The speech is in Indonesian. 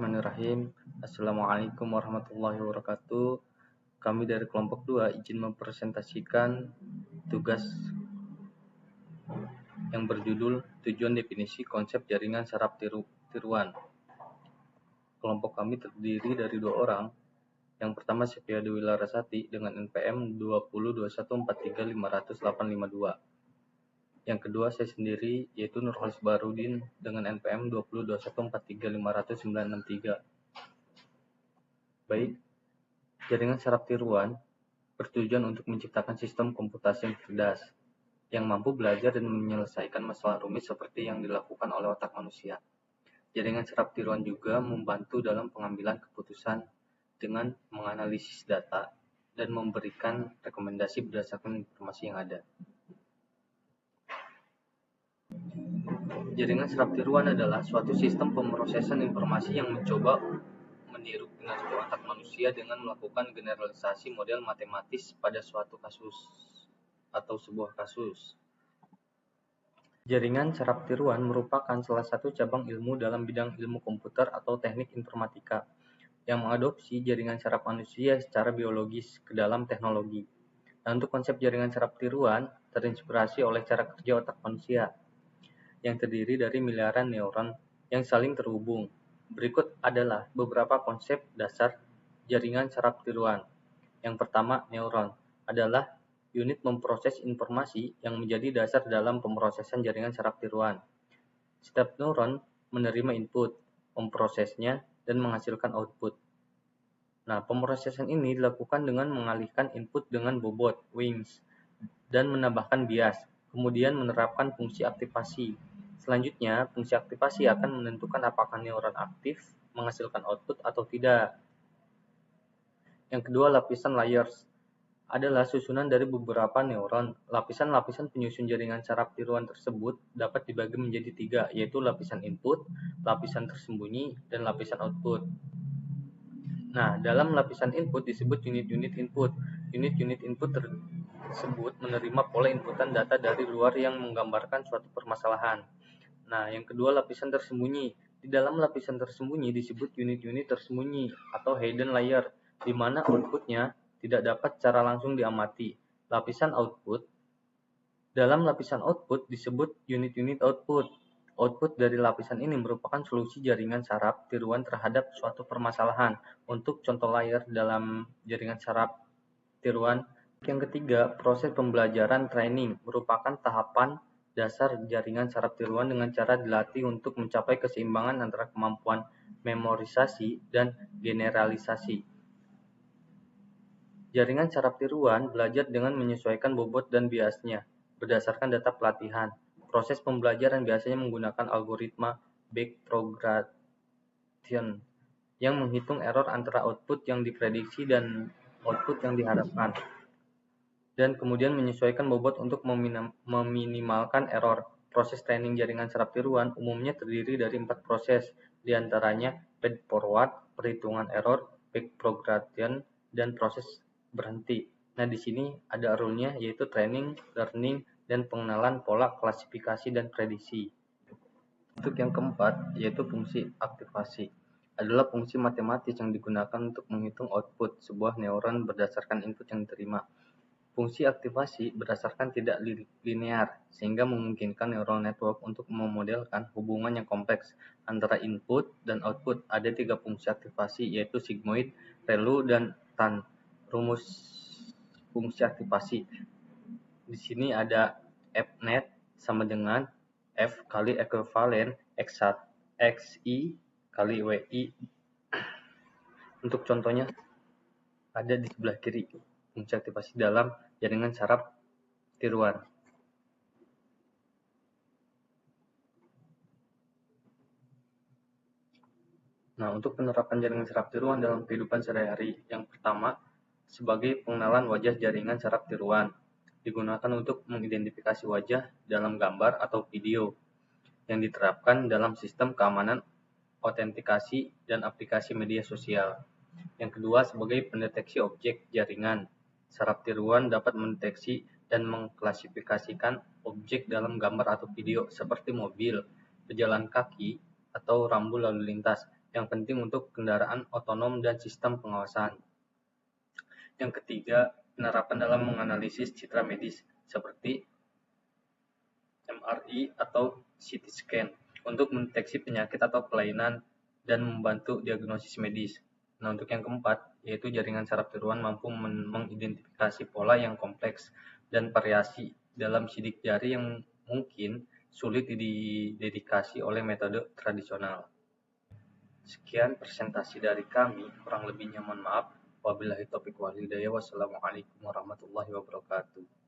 Bismillahirrahmanirrahim. Assalamualaikum warahmatullahi wabarakatuh. Kami dari kelompok 2 izin mempresentasikan tugas yang berjudul Tujuan Definisi Konsep Jaringan Saraf Tiruan. Kelompok kami terdiri dari 2 orang. Yang pertama Sepia Dewi Larasati dengan NPM 2021435852. Yang kedua saya sendiri yaitu Nurholis Barudin dengan NPM 2021435963. Baik, jaringan saraf tiruan bertujuan untuk menciptakan sistem komputasi yang cerdas yang mampu belajar dan menyelesaikan masalah rumit seperti yang dilakukan oleh otak manusia. Jaringan saraf tiruan juga membantu dalam pengambilan keputusan dengan menganalisis data dan memberikan rekomendasi berdasarkan informasi yang ada. Jaringan saraf tiruan adalah suatu sistem pemrosesan informasi yang mencoba meniru kinerja otak manusia dengan melakukan generalisasi model matematis pada suatu kasus atau sebuah kasus. Jaringan saraf tiruan merupakan salah satu cabang ilmu dalam bidang ilmu komputer atau teknik informatika yang mengadopsi jaringan saraf manusia secara biologis ke dalam teknologi. Dan untuk konsep jaringan saraf tiruan terinspirasi oleh cara kerja otak manusia yang terdiri dari miliaran neuron yang saling terhubung. Berikut adalah beberapa konsep dasar jaringan saraf tiruan. Yang pertama, neuron adalah unit memproses informasi yang menjadi dasar dalam pemrosesan jaringan saraf tiruan. Setiap neuron menerima input, memprosesnya, dan menghasilkan output. Nah, pemrosesan ini dilakukan dengan mengalihkan input dengan bobot, wings, dan menambahkan bias, kemudian menerapkan fungsi aktivasi. Selanjutnya, fungsi aktivasi akan menentukan apakah neuron aktif, menghasilkan output atau tidak. Yang kedua, lapisan layers adalah susunan dari beberapa neuron. Lapisan-lapisan penyusun jaringan saraf tiruan tersebut dapat dibagi menjadi 3, yaitu lapisan input, lapisan tersembunyi, dan lapisan output. Nah, dalam lapisan input disebut unit-unit input. Unit-unit input tersebut menerima pola inputan data dari luar yang menggambarkan suatu permasalahan. Nah, yang kedua lapisan tersembunyi. Di dalam lapisan tersembunyi disebut unit-unit tersembunyi atau hidden layer, di mana outputnya tidak dapat secara langsung diamati. Lapisan output. Dalam lapisan output disebut unit-unit output. Output dari lapisan ini merupakan solusi jaringan saraf tiruan terhadap suatu permasalahan. Untuk contoh layer dalam jaringan saraf tiruan. Yang ketiga, proses pembelajaran training merupakan tahapan dasar jaringan saraf tiruan dengan cara dilatih untuk mencapai keseimbangan antara kemampuan memorisasi dan generalisasi. Jaringan saraf tiruan belajar dengan menyesuaikan bobot dan biasnya berdasarkan data pelatihan. Proses pembelajaran biasanya menggunakan algoritma backpropagation yang menghitung error antara output yang diprediksi dan output yang diharapkan, dan kemudian menyesuaikan bobot untuk meminimalkan error. Proses training jaringan saraf tiruan umumnya terdiri dari 4 proses, diantaranya feed forward, perhitungan error, backpropagation, dan proses berhenti. Nah, di sini ada rule-nya yaitu training, learning, dan pengenalan pola klasifikasi dan prediksi. Untuk yang keempat yaitu fungsi aktivasi adalah fungsi matematis yang digunakan untuk menghitung output sebuah neuron berdasarkan input yang diterima. Fungsi aktivasi berdasarkan tidak linear, sehingga memungkinkan neural network untuk memodelkan hubungan yang kompleks antara input dan output. Ada 3 fungsi aktivasi, yaitu sigmoid, ReLU, dan TAN. Rumus fungsi aktivasi. Di sini ada Fnet sama dengan F kali ekuivalen XI kali WI. Untuk contohnya ada di sebelah kiri. Fungsi aktivasi dalam jaringan saraf tiruan. Nah, untuk penerapan jaringan saraf tiruan dalam kehidupan sehari-hari, yang pertama, sebagai pengenalan wajah jaringan saraf tiruan, digunakan untuk mengidentifikasi wajah dalam gambar atau video yang diterapkan dalam sistem keamanan autentikasi dan aplikasi media sosial. Yang kedua, sebagai pendeteksi objek jaringan. Saraf tiruan dapat mendeteksi dan mengklasifikasikan objek dalam gambar atau video seperti mobil, pejalan kaki, atau rambu lalu lintas. yang penting untuk kendaraan otonom dan sistem pengawasan. Yang ketiga, penerapan dalam menganalisis citra medis seperti MRI atau CT scan untuk mendeteksi penyakit atau kelainan dan membantu diagnosis medis. Nah, untuk yang keempat, yaitu jaringan saraf tiruan mampu mengidentifikasi pola yang kompleks dan variasi dalam sidik jari yang mungkin sulit dideteksi oleh metode tradisional. Sekian presentasi dari kami, kurang lebihnya mohon maaf. Wabillahi taufiq wal hidayah. Wassalamualaikum warahmatullahi wabarakatuh.